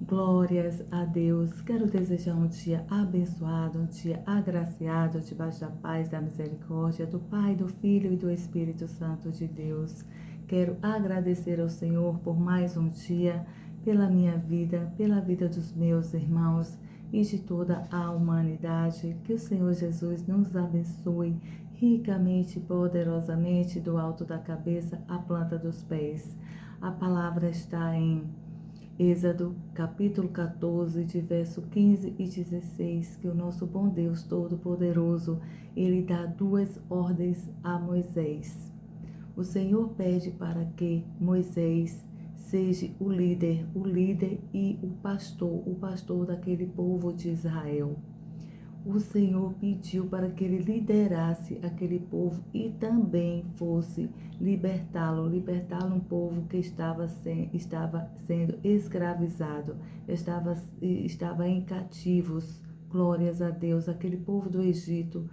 Glórias a Deus. Quero desejar um dia abençoado, um dia agraciado, debaixo da paz, da misericórdia do Pai, do Filho e do Espírito Santo de Deus. Quero agradecer ao Senhor por mais um dia, pela minha vida, pela vida dos meus irmãos e de toda a humanidade. Que o Senhor Jesus nos abençoe ricamente e poderosamente do alto da cabeça à planta dos pés. A palavra está em Êxodo, capítulo 14, de verso 15 e 16, que o nosso bom Deus Todo-Poderoso, ele dá duas ordens a Moisés. O Senhor pede para que Moisés seja o líder e o pastor daquele povo de Israel. O Senhor pediu para que ele liderasse aquele povo e também fosse libertá-lo um povo que estava sendo escravizado, estava em cativos. Glórias a Deus, aquele povo do Egito,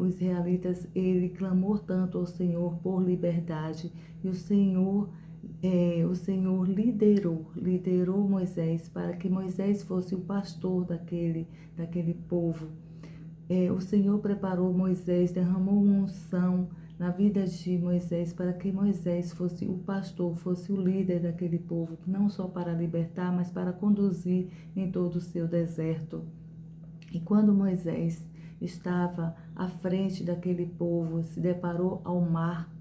os israelitas, ele clamou tanto ao Senhor por liberdade e o Senhor liderou Moisés para que Moisés fosse o pastor daquele povo. O Senhor preparou Moisés, derramou uma unção na vida de Moisés para que Moisés fosse o pastor, fosse o líder daquele povo, não só para libertar, mas para conduzir em todo o seu deserto. E quando Moisés estava à frente daquele povo, se deparou ao mar,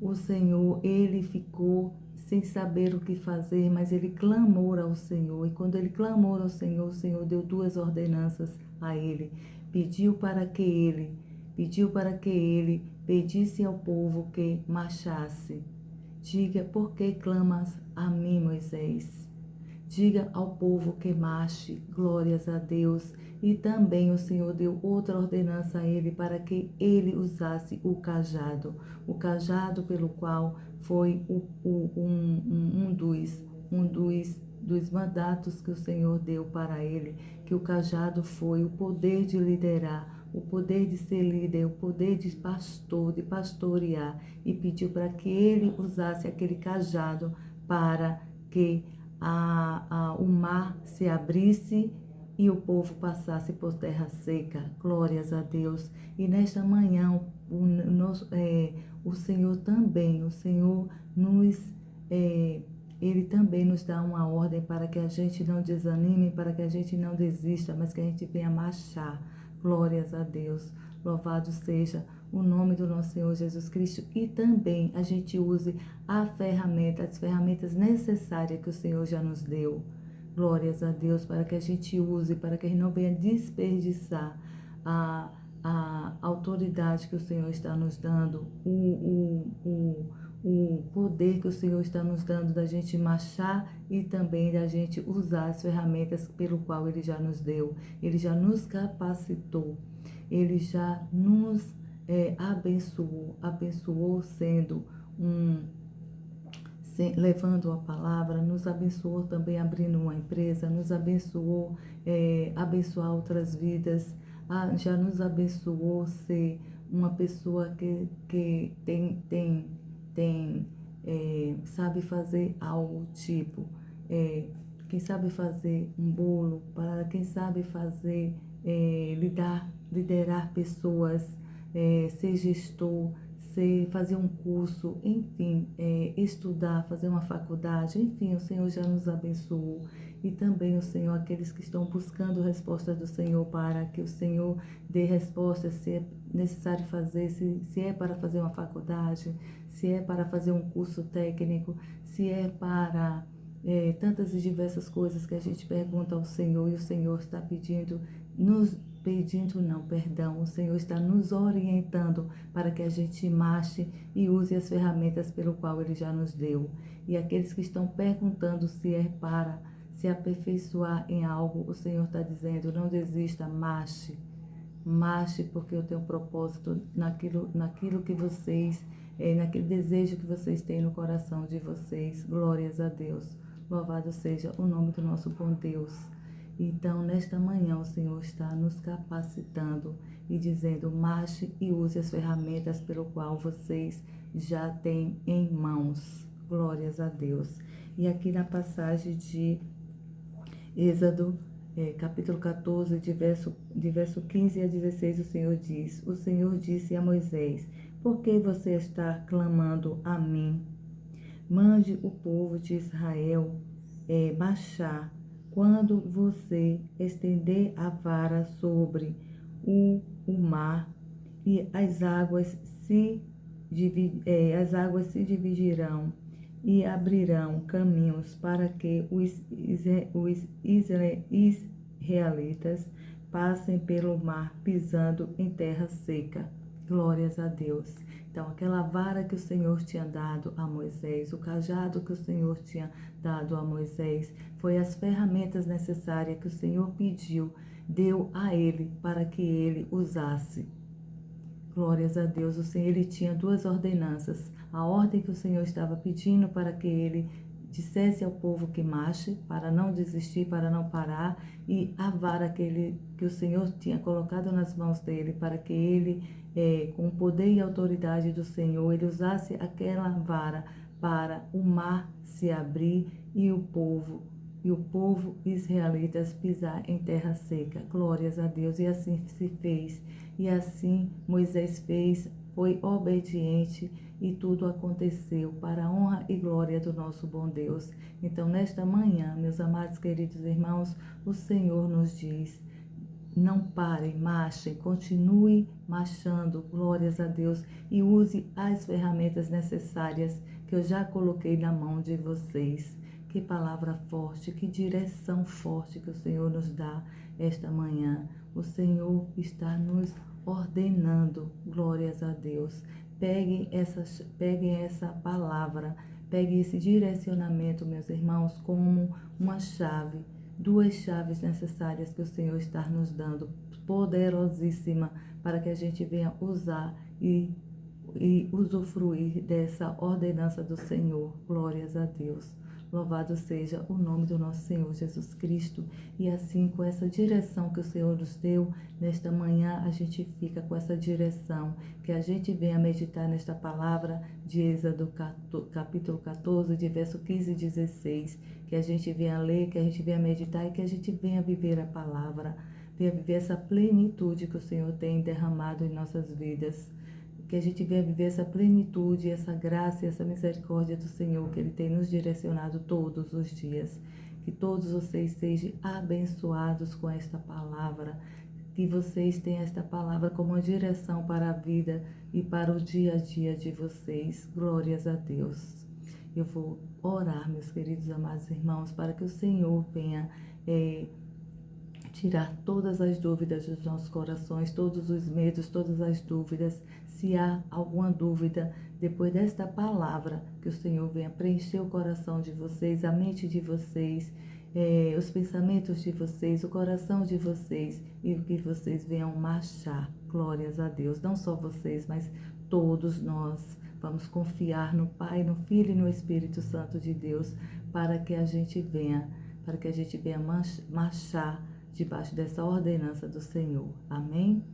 o Senhor, ele ficou sem saber o que fazer, mas ele clamou ao Senhor. E quando ele clamou ao Senhor, o Senhor deu duas ordenanças a ele. Pediu para que ele pedisse ao povo que marchasse. Diga, por que clamas a mim, Moisés? Diga ao povo que marche, glórias a Deus. E também o Senhor deu outra ordenança a ele para que ele usasse o cajado pelo qual foi um dos mandatos que o Senhor deu para ele, que o cajado foi o poder de liderar, o poder de ser líder, o poder de pastorear, e pediu para que ele usasse aquele cajado para que o mar se abrisse e o povo passasse por terra seca. Glórias a Deus. E nesta manhã, o Senhor também, Ele também nos dá uma ordem para que a gente não desanime, para que a gente não desista, mas que a gente venha marchar. Glórias a Deus. Louvado seja o nome do nosso Senhor Jesus Cristo, e também a gente use as ferramentas necessárias que o Senhor já nos deu. Glórias a Deus, para que a gente use, para que a gente não venha desperdiçar a autoridade que o Senhor está nos dando, o poder que o Senhor está nos dando da gente marchar e também da gente usar as ferramentas pelo qual Ele já nos deu. Ele já nos capacitou, Ele já nos abençoou sendo levando a palavra, nos abençoou também abrindo uma empresa, nos abençoou abençoar outras vidas, já nos abençoou ser uma pessoa que sabe fazer algo, tipo, quem sabe fazer um bolo, para quem sabe fazer, liderar pessoas, ser gestor, fazer um curso, enfim, estudar, fazer uma faculdade, enfim, o Senhor já nos abençoou. E também o Senhor, aqueles que estão buscando respostas do Senhor, para que o Senhor dê respostas, se é necessário fazer, se é para fazer uma faculdade, se é para fazer um curso técnico, se é para tantas e diversas coisas que a gente pergunta ao Senhor, e o Senhor está o Senhor está nos orientando para que a gente marche e use as ferramentas pelo qual Ele já nos deu. E aqueles que estão perguntando se é para se aperfeiçoar em algo, o Senhor está dizendo, não desista, marche, porque eu tenho um propósito naquilo que vocês, naquele desejo que vocês têm no coração de vocês. Glórias a Deus. Louvado seja o nome do nosso bom Deus. Então, nesta manhã, o Senhor está nos capacitando e dizendo, marche e use as ferramentas pelo qual vocês já têm em mãos. Glórias a Deus. E aqui na passagem de Êxodo, capítulo 14, de verso 15 a 16, o Senhor disse a Moisés, por que você está clamando a mim? Mande o povo de Israel marchar. Quando você estender a vara sobre o mar e as águas se dividirão e abrirão caminhos para que os israelitas passem pelo mar pisando em terra seca. Glórias a Deus. Então, aquela vara que o Senhor tinha dado a Moisés, o cajado que o Senhor tinha dado a Moisés, foi as ferramentas necessárias que o Senhor pediu, deu a ele para que ele usasse. Glórias a Deus. O Senhor, ele tinha duas ordenanças. A ordem que o Senhor estava pedindo para que ele dissesse ao povo que marche, para não desistir, para não parar, e a vara que o Senhor tinha colocado nas mãos dele, para que ele, com o poder e autoridade do Senhor, ele usasse aquela vara para o mar se abrir e o povo israelitas pisar em terra seca. Glórias a Deus. E assim se fez. E assim Moisés fez, foi obediente e tudo aconteceu para a honra e glória do nosso bom Deus. Então, nesta manhã, meus amados queridos irmãos, o Senhor nos diz, não parem, marchem, continue marchando, glórias a Deus, e use as ferramentas necessárias que eu já coloquei na mão de vocês. Que palavra forte, que direção forte que o Senhor nos dá esta manhã. O Senhor está nos ordenando, glórias a Deus. Peguem essa palavra, peguem esse direcionamento, meus irmãos, como uma chave. Duas chaves necessárias que o Senhor está nos dando, poderosíssima, para que a gente venha usar e usufruir dessa ordenança do Senhor. Glórias a Deus. Louvado seja o nome do nosso Senhor Jesus Cristo. E assim, com essa direção que o Senhor nos deu, nesta manhã a gente fica com essa direção, que a gente venha meditar nesta palavra de Êxodo capítulo 14, de verso 15 e 16, que a gente venha ler, que a gente venha meditar e que a gente venha viver a palavra, venha viver essa plenitude que o Senhor tem derramado em nossas vidas. Que a gente venha viver essa plenitude, essa graça e essa misericórdia do Senhor que Ele tem nos direcionado todos os dias. Que todos vocês sejam abençoados com esta palavra. Que vocês tenham esta palavra como uma direção para a vida e para o dia a dia de vocês. Glórias a Deus. Eu vou orar, meus queridos amados irmãos, para que o Senhor venha tirar todas as dúvidas dos nossos corações, todos os medos, todas as dúvidas. Se há alguma dúvida, depois desta palavra, que o Senhor venha preencher o coração de vocês, a mente de vocês, os pensamentos de vocês, o coração de vocês, e que vocês venham marchar. Glórias a Deus. Não só vocês, mas todos nós. Vamos confiar no Pai, no Filho e no Espírito Santo de Deus, para que a gente venha marchar debaixo dessa ordenança do Senhor. Amém?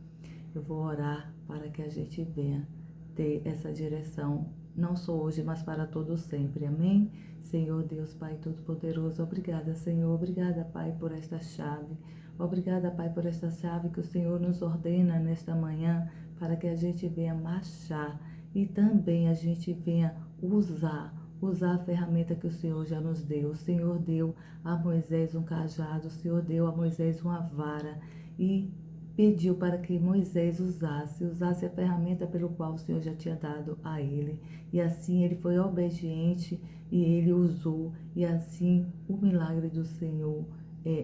Eu vou orar para que a gente venha ter essa direção, não só hoje, mas para todo sempre. Amém? Senhor Deus, Pai Todo-Poderoso, obrigada, Senhor. Obrigada, Pai, por esta chave. Obrigada, Pai, por esta chave que o Senhor nos ordena nesta manhã, para que a gente venha marchar e também a gente venha usar a ferramenta que o Senhor já nos deu. O Senhor deu a Moisés um cajado, o Senhor deu a Moisés uma vara e pediu para que Moisés usasse a ferramenta pelo qual o Senhor já tinha dado a ele. E assim ele foi obediente e ele usou. E assim o milagre do Senhor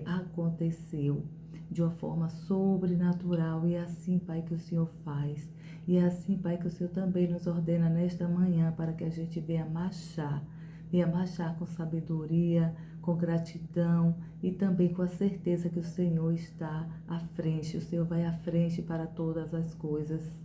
aconteceu de uma forma sobrenatural. E é assim, Pai, que o Senhor faz. E é assim, Pai, que o Senhor também nos ordena nesta manhã para que a gente venha marchar com sabedoria, com gratidão e também com a certeza que o Senhor está à frente. O Senhor vai à frente para todas as coisas.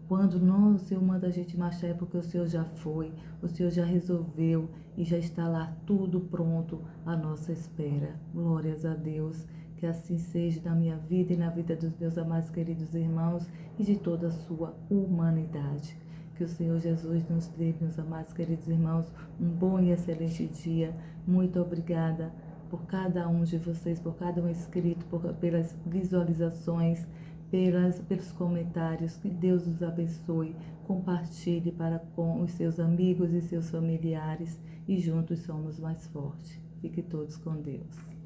Quando o Senhor manda a gente marchar é porque o Senhor já foi, o Senhor já resolveu e já está lá tudo pronto à nossa espera. Glórias a Deus. Que assim seja na minha vida e na vida dos meus amados queridos irmãos e de toda a sua humanidade. Que o Senhor Jesus nos dê, meus amados queridos irmãos, um bom e excelente dia. Muito obrigada por cada um de vocês, por cada um inscrito, pelas visualizações, pelos comentários. Que Deus os abençoe. Compartilhe com os seus amigos e seus familiares e juntos somos mais fortes. Fiquem todos com Deus.